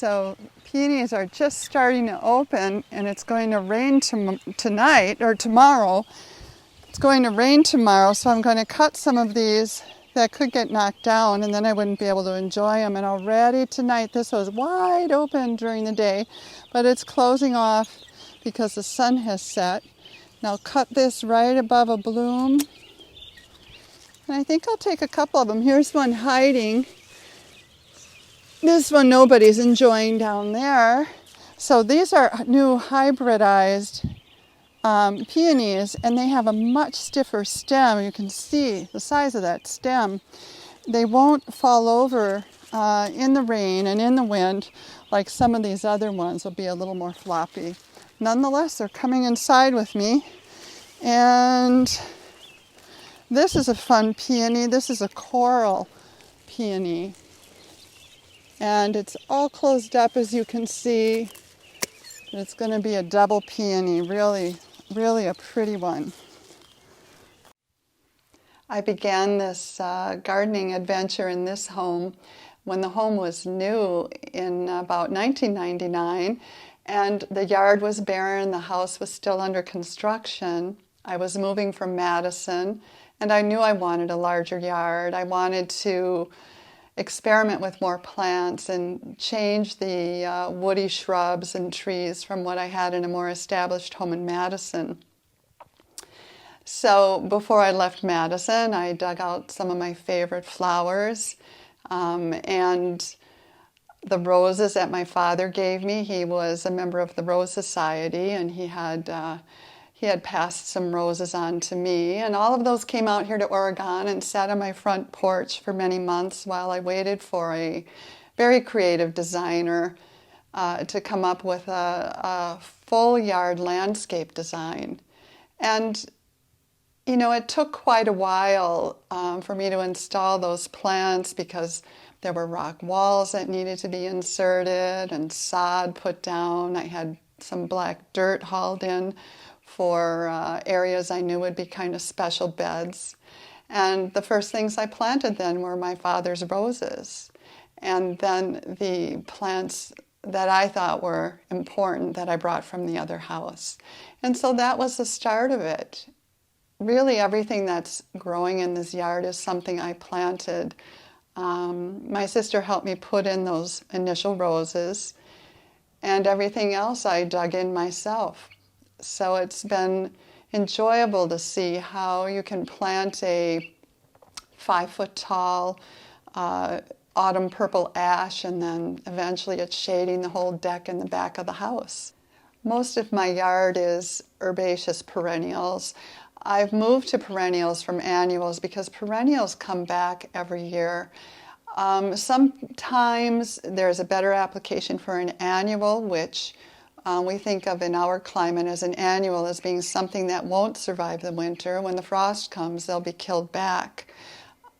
So peonies are just starting to open, and it's going to rain tonight or tomorrow. It's going to rain tomorrow, so I'm going to cut some of these that could get knocked down, and then I wouldn't be able to enjoy them. And already tonight, this was wide open during the day, but it's closing off because the sun has set. Now cut this right above a bloom, and I think I'll take a couple of them. Here's one hiding. This one nobody's enjoying down there. So these are new hybridized peonies, and they have a much stiffer stem. You can see the size of that stem. They won't fall over in the rain and in the wind like some of these other ones will be a little more floppy. Nonetheless, they're coming inside with me. And this is a fun peony. This is a coral peony. And it's all closed up, as you can see. It's going to be a double peony, really a pretty one. I began this gardening adventure in this home when the home was new in about 1999, and the yard was barren, the house was still under construction. I was moving from Madison, and I knew I wanted a larger yard. I wanted to experiment with more plants and change the woody shrubs and trees from what I had in a more established home in Madison. So before I left Madison, I dug out some of my favorite flowers and the roses that my father gave me. He was a member of the Rose Society, and he had passed some roses on to me, and all of those came out here to Oregon and sat on my front porch for many months while I waited for a very creative designer to come up with a full yard landscape design. And you know, it took quite a while for me to install those plants because there were rock walls that needed to be inserted and sod put down. I had some black dirt hauled in for areas I knew would be kind of special beds. And the first things I planted then were my father's roses. And then the plants that I thought were important that I brought from the other house. And so that was the start of it. Really, everything that's growing in this yard is something I planted. My sister helped me put in those initial roses, and everything else I dug in myself. So it's been enjoyable to see how you can plant a 5-foot-tall autumn purple ash, and then eventually it's shading the whole deck and the back of the house. Most of my yard is herbaceous perennials. I've moved to perennials from annuals because perennials come back every year. Sometimes there's a better application for an annual, which we think of in our climate as an annual as being something that won't survive the winter. When the frost comes, they'll be killed back.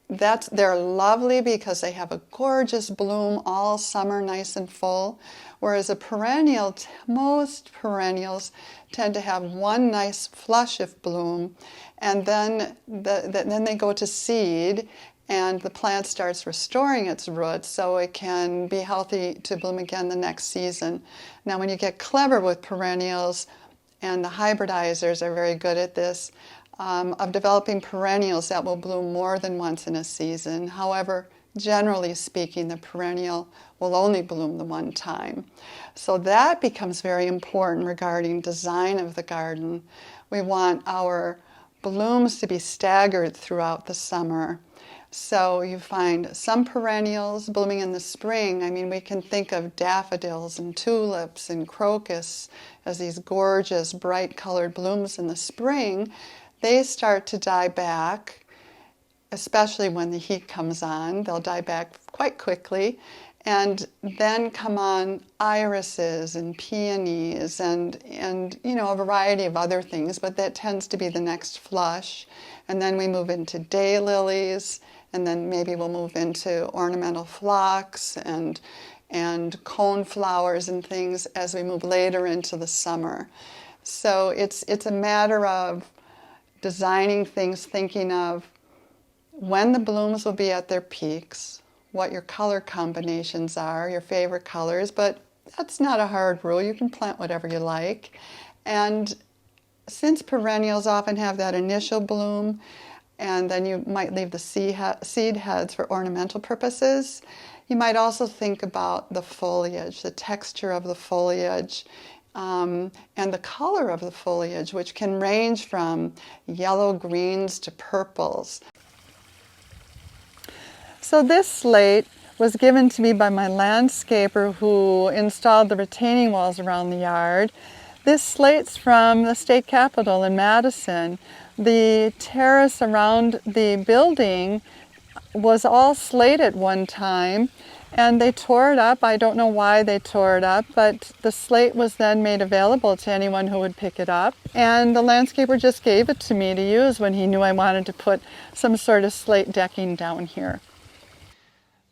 They're lovely because they have a gorgeous bloom all summer, nice and full. Whereas a perennial, most perennials tend to have one nice flush of bloom, and then they go to seed, and the plant starts restoring its roots so it can be healthy to bloom again the next season. Now, when you get clever with perennials, and the hybridizers are very good at this, of developing perennials that will bloom more than once in a season. However, generally speaking, the perennial will only bloom the one time. So that becomes very important regarding design of the garden. We want our blooms to be staggered throughout the summer. So you find some perennials blooming in the spring. I mean, we can think of daffodils and tulips and crocus as these gorgeous, bright-colored blooms in the spring. They start to die back, especially when the heat comes on. They'll die back quite quickly. And then come on irises and peonies and you know, a variety of other things, but that tends to be the next flush. And then we move into daylilies, and then maybe we'll move into ornamental phlox and cone flowers and things as we move later into the summer. So it's a matter of designing things, thinking of when the blooms will be at their peaks, what your color combinations are, your favorite colors, but that's not a hard rule. You can plant whatever you like. And since perennials often have that initial bloom, and then you might leave the seed heads for ornamental purposes, you might also think about the foliage, the texture of the foliage, and the color of the foliage, which can range from yellow greens to purples. So this slate was given to me by my landscaper who installed the retaining walls around the yard. This slate's from the state capitol in Madison. The terrace around the building was all slate at one time, and they tore it up. I don't know why they tore it up, but the slate was then made available to anyone who would pick it up. And the landscaper just gave it to me to use when he knew I wanted to put some sort of slate decking down here.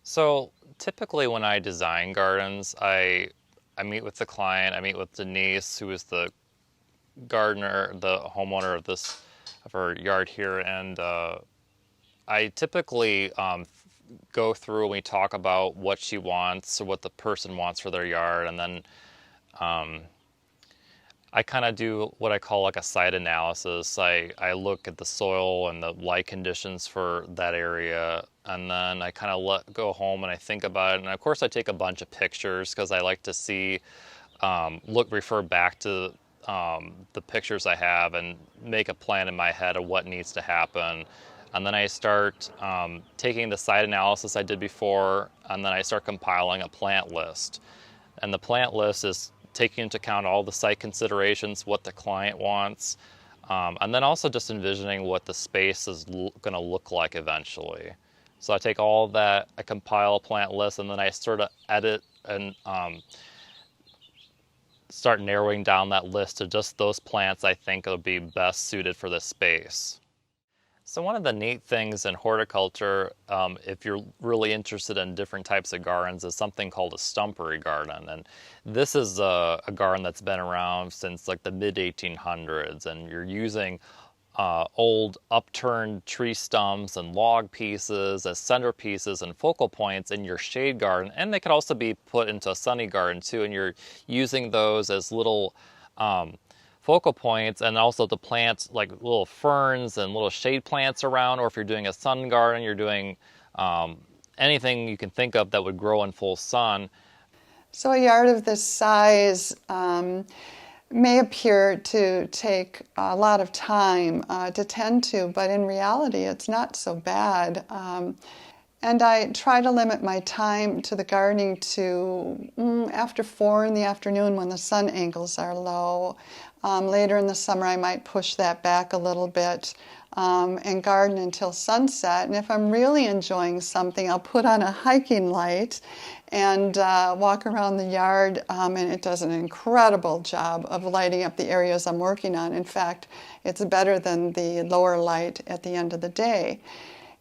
So typically when I design gardens, I meet with the client, I meet with Denise, who is the gardener, the homeowner of our yard here, and I typically go through and we talk about what she wants or what the person wants for their yard, and then I kind of do what I call like a site analysis. I look at the soil and the light conditions for that area, and then I kind of go home and I think about it. And of course I take a bunch of pictures because I like to see, refer back to the pictures I have and make a plan in my head of what needs to happen. And then I start taking the site analysis I did before, and then I start compiling a plant list. And the plant list is taking into account all the site considerations, what the client wants, and then also just envisioning what the space is going to look like eventually. So I take all of that, I compile a plant list, and then I sort of edit and start narrowing down that list to just those plants I think will be best suited for this space. So one of the neat things in horticulture, if you're really interested in different types of gardens, is something called a stumpery garden. And this is a garden that's been around since like the mid-1800s, and you're using old upturned tree stumps and log pieces as centerpieces and focal points in your shade garden. And they could also be put into a sunny garden too, and you're using those as little focal points, and also to plant like little ferns and little shade plants around. Or if you're doing a sun garden, you're doing anything you can think of that would grow in full sun. So a yard of this size may appear to take a lot of time to tend to, but in reality it's not so bad. And I try to limit my time to the gardening to after 4 in the afternoon when the sun angles are low. Later in the summer I might push that back a little bit and garden until sunset. And if I'm really enjoying something, I'll put on a hiking light and walk around the yard, and it does an incredible job of lighting up the areas I'm working on. In fact, it's better than the lower light at the end of the day.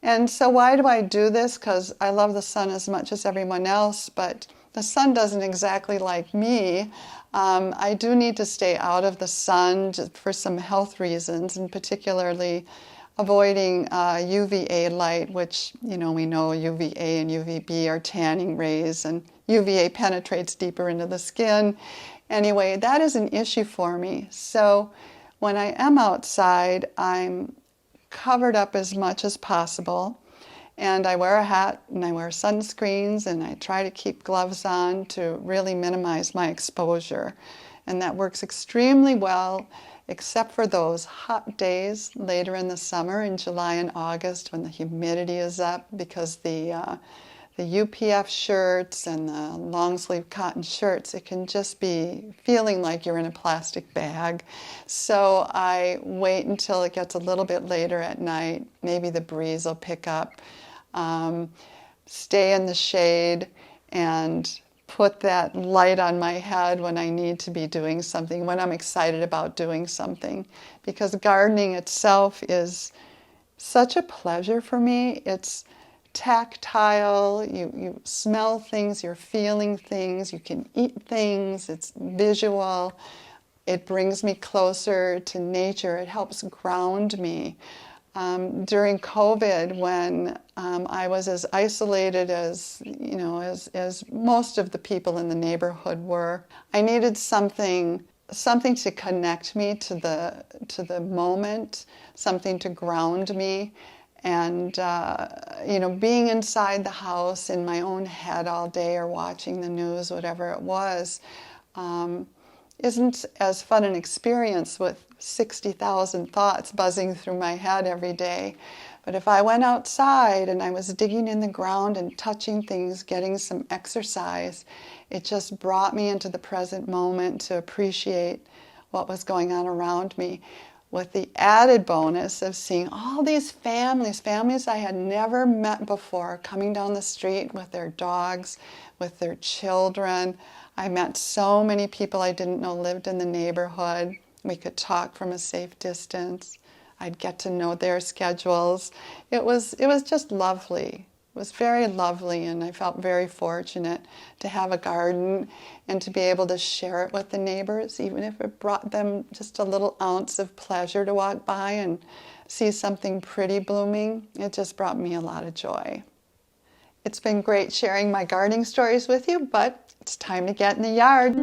And so why do I do this? Because I love the sun as much as everyone else, but the sun doesn't exactly like me. I do need to stay out of the sun just for some health reasons, and particularly avoiding UVA light, which, we know UVA and UVB are tanning rays, and UVA penetrates deeper into the skin. Anyway, that is an issue for me. So when I am outside, I'm covered up as much as possible, and I wear a hat and I wear sunscreens, and I try to keep gloves on to really minimize my exposure. And that works extremely well, except for those hot days later in the summer in July and August when the humidity is up, because the UPF shirts and the long sleeve cotton shirts, it can just be feeling like you're in a plastic bag. So I wait until it gets a little bit later at night. Maybe the breeze will pick up. Stay in the shade and put that light on my head when I need to be doing something, when I'm excited about doing something. Because gardening itself is such a pleasure for me. It's tactile, you smell things, you're feeling things, you can eat things, it's visual, it brings me closer to nature, it helps ground me. During COVID, when I was as isolated as, you know, as most of the people in the neighborhood were, I needed something to connect me to the moment, something to ground me. And, you know, being inside the house in my own head all day or watching the news, whatever it was, isn't as fun an experience with 60,000 thoughts buzzing through my head every day. But if I went outside and I was digging in the ground and touching things, getting some exercise, it just brought me into the present moment to appreciate what was going on around me, with the added bonus of seeing all these families I had never met before, coming down the street with their dogs, with their children. I met so many people I didn't know lived in the neighborhood. We could talk from a safe distance. I'd get to know their schedules. It was just lovely. It was very lovely, and I felt very fortunate to have a garden and to be able to share it with the neighbors, even if it brought them just a little ounce of pleasure to walk by and see something pretty blooming. It just brought me a lot of joy. It's been great sharing my gardening stories with you, but it's time to get in the yard.